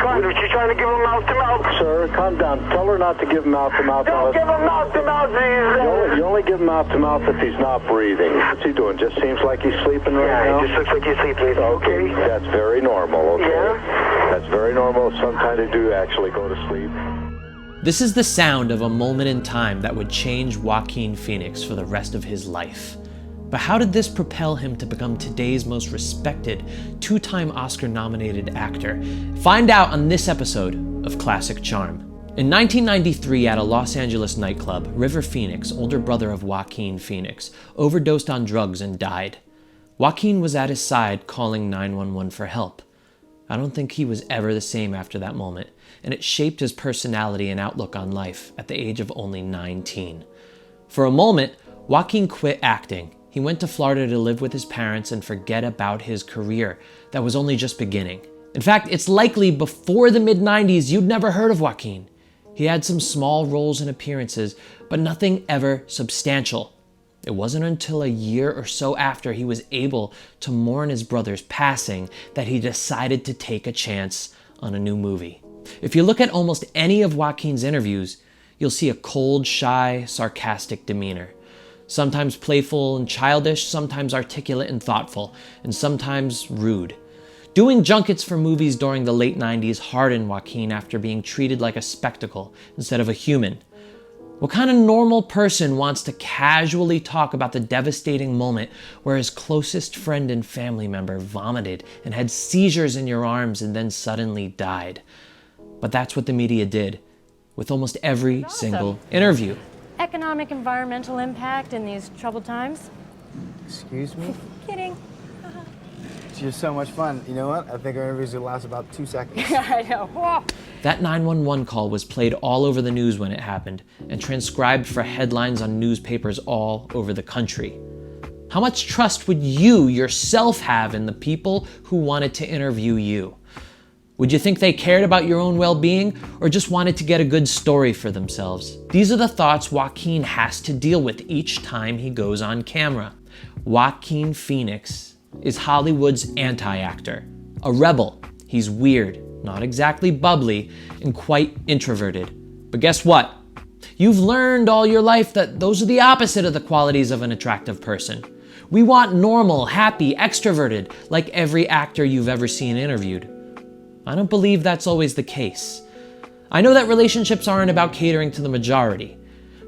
conduit. She's trying to give him mouth to mouth. Sir, calm down. Tell her not to give him mouth to mouth. Don't give him mouth to mouth. You only give him mouth to mouth if he's not breathing. What's he doing? Just seems like he's sleeping right now? Yeah, it just looks like he's sleeping. Okay, that's very normal, okay? Yeah? That's very normal. Sometimes they do actually go to sleep. This is the sound of a moment in time that would change Joaquin Phoenix for the rest of his life. But how did this propel him to become today's most respected, two-time Oscar-nominated actor? Find out on this episode of Classic Charm. In 1993, at a Los Angeles nightclub, River Phoenix, older brother of Joaquin Phoenix, overdosed on drugs and died. Joaquin was at his side calling 911 for help. I don't think he was ever the same after that moment, and it shaped his personality and outlook on life at the age of only 19. For a moment, Joaquin quit acting. He went to Florida to live with his parents and forget about his career that was only just beginning. In fact, it's likely before the mid-90s you'd never heard of Joaquin. He had some small roles and appearances, but nothing ever substantial. It wasn't until a year or so after he was able to mourn his brother's passing that he decided to take a chance on a new movie. If you look at almost any of Joaquin's interviews, you'll see a cold, shy, sarcastic demeanor. Sometimes playful and childish, sometimes articulate and thoughtful, and sometimes rude. Doing junkets for movies during the late 90s hardened Joaquin after being treated like a spectacle instead of a human. What kind of normal person wants to casually talk about the devastating moment where his closest friend and family member vomited and had seizures in your arms and then suddenly died? But that's what the media did with almost every single interview. Economic environmental impact in these troubled times? Excuse me? Kidding. You're so much fun. You know what? I think our interviews will last about 2 seconds. I know. Whoa. That 911 call was played all over the news when it happened and transcribed for headlines on newspapers all over the country. How much trust would you yourself have in the people who wanted to interview you? Would you think they cared about your own well-being or just wanted to get a good story for themselves? These are the thoughts Joaquin has to deal with each time he goes on camera. Joaquin Phoenix is Hollywood's anti-actor. A rebel. He's weird, not exactly bubbly, and quite introverted. But guess what? You've learned all your life that those are the opposite of the qualities of an attractive person. We want normal, happy, extroverted, like every actor you've ever seen interviewed. I don't believe that's always the case. I know that relationships aren't about catering to the majority,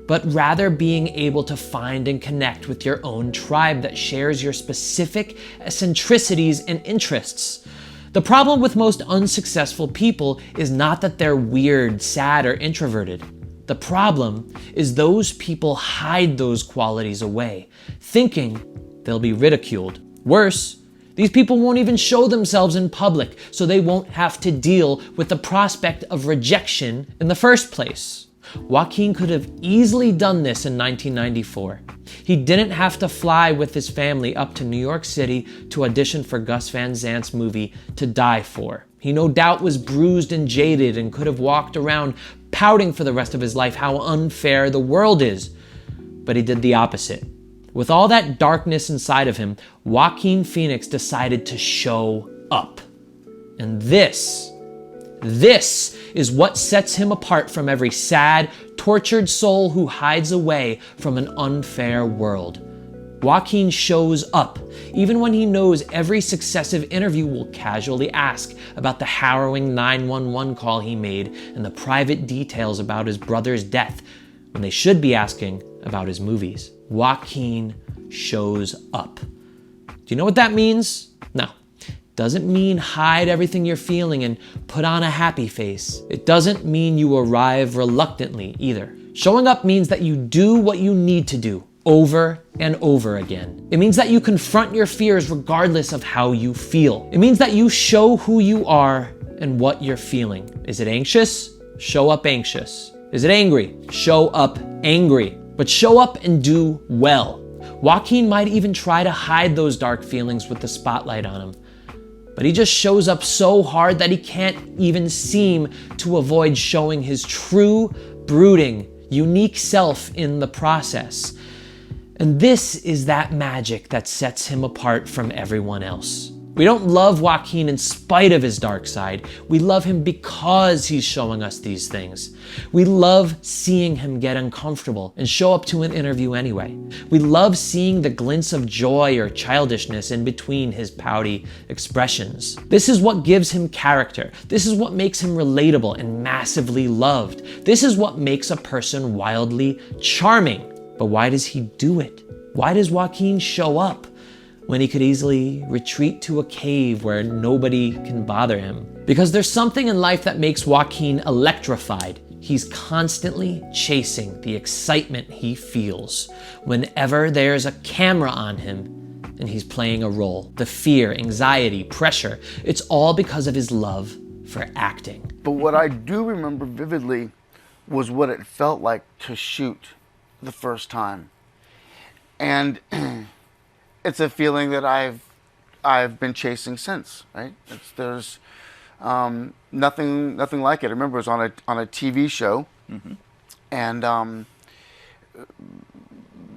but rather being able to find and connect with your own tribe that shares your specific eccentricities and interests. The problem with most unsuccessful people is not that they're weird, sad, or introverted. The problem is those people hide those qualities away, thinking they'll be ridiculed. Worse, these people won't even show themselves in public, so they won't have to deal with the prospect of rejection in the first place. Joaquin could have easily done this in 1994. He didn't have to fly with his family up to New York City to audition for Gus Van Sant's movie To Die For. He no doubt was bruised and jaded and could have walked around pouting for the rest of his life how unfair the world is. But he did the opposite. With all that darkness inside of him, Joaquin Phoenix decided to show up. And this is what sets him apart from every sad, tortured soul who hides away from an unfair world. Joaquin shows up, even when he knows every successive interview will casually ask about the harrowing 911 call he made and the private details about his brother's death, when they should be asking about his movies. Joaquin shows up. Do you know what that means? No. Doesn't mean hide everything you're feeling and put on a happy face. It doesn't mean you arrive reluctantly either. Showing up means that you do what you need to do over and over again. It means that you confront your fears regardless of how you feel. It means that you show who you are and what you're feeling. Is it anxious? Show up anxious. Is it angry? Show up angry. But show up and do well. Joaquin might even try to hide those dark feelings with the spotlight on him. But he just shows up so hard that he can't even seem to avoid showing his true, brooding, unique self in the process. And this is that magic that sets him apart from everyone else. We don't love Joaquin in spite of his dark side. We love him because he's showing us these things. We love seeing him get uncomfortable and show up to an interview anyway. We love seeing the glints of joy or childishness in between his pouty expressions. This is what gives him character. This is what makes him relatable and massively loved. This is what makes a person wildly charming. But why does he do it? Why does Joaquin show up when he could easily retreat to a cave where nobody can bother him? Because there's something in life that makes Joaquin electrified. He's constantly chasing the excitement he feels whenever there's a camera on him and he's playing a role. The fear, anxiety, pressure, it's all because of his love for acting. But what I do remember vividly was what it felt like to shoot the first time. And it's a feeling that I've been chasing since, right? There's nothing like it. I remember it was on a TV show, and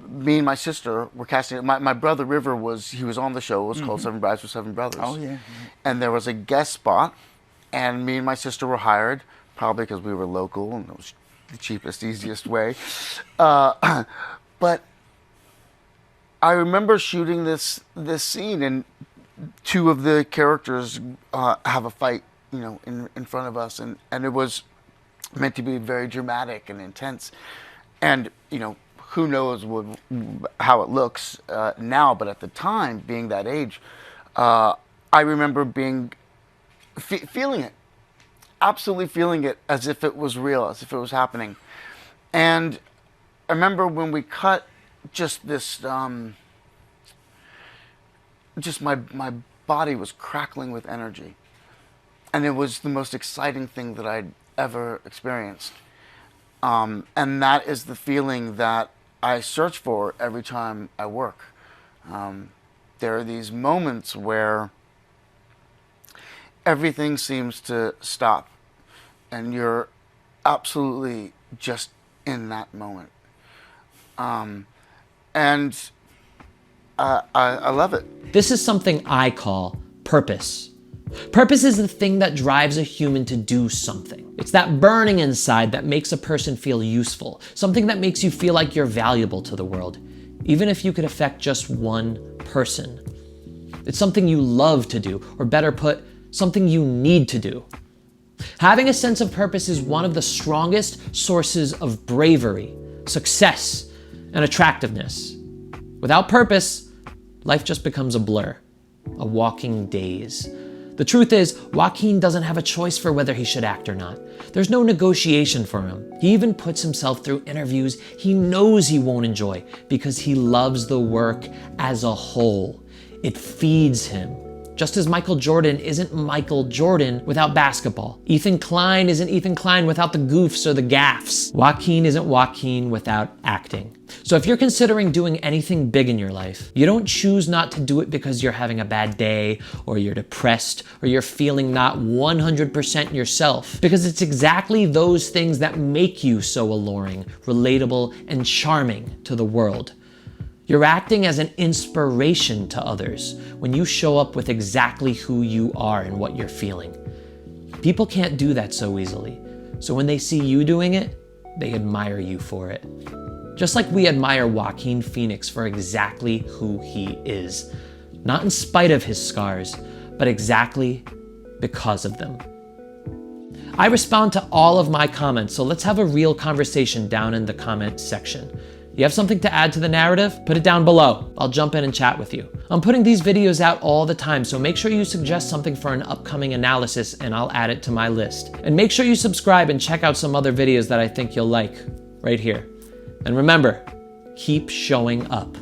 me and my sister were casting it. My brother River was on the show. It was called Seven Brides for Seven Brothers. Oh yeah. And there was a guest spot, and me and my sister were hired, probably because we were local and it was the cheapest, easiest way. But I remember shooting this scene, and two of the characters have a fight, in front of us, and it was meant to be very dramatic and intense. And who knows how it looks now, but at the time, being that age, I remember feeling it, absolutely feeling it as if it was real, as if it was happening. And I remember when we cut just this, just my body was crackling with energy. And it was the most exciting thing that I'd ever experienced. And that is the feeling that I search for every time I work. There are these moments where everything seems to stop and you're absolutely just in that moment. And I love it. This is something I call purpose. Purpose is the thing that drives a human to do something. It's that burning inside that makes a person feel useful, something that makes you feel like you're valuable to the world, even if you could affect just one person. It's something you love to do, or better put, something you need to do. Having a sense of purpose is one of the strongest sources of bravery, success, and attractiveness. Without purpose, life just becomes a blur, a walking daze. The truth is, Joaquin doesn't have a choice for whether he should act or not. There's no negotiation for him. He even puts himself through interviews he knows he won't enjoy because he loves the work as a whole. It feeds him. Just as Michael Jordan isn't Michael Jordan without basketball. Ethan Klein isn't Ethan Klein without the goofs or the gaffes. Joaquin isn't Joaquin without acting. So if you're considering doing anything big in your life, you don't choose not to do it because you're having a bad day, or you're depressed, or you're feeling not 100% yourself. Because it's exactly those things that make you so alluring, relatable, and charming to the world. You're acting as an inspiration to others when you show up with exactly who you are and what you're feeling. People can't do that so easily. So when they see you doing it, they admire you for it. Just like we admire Joaquin Phoenix for exactly who he is. Not in spite of his scars, but exactly because of them. I respond to all of my comments, so let's have a real conversation down in the comment section. You have something to add to the narrative? Put it down below. I'll jump in and chat with you. I'm putting these videos out all the time, so make sure you suggest something for an upcoming analysis and I'll add it to my list. And make sure you subscribe and check out some other videos that I think you'll like right here. And remember, keep showing up.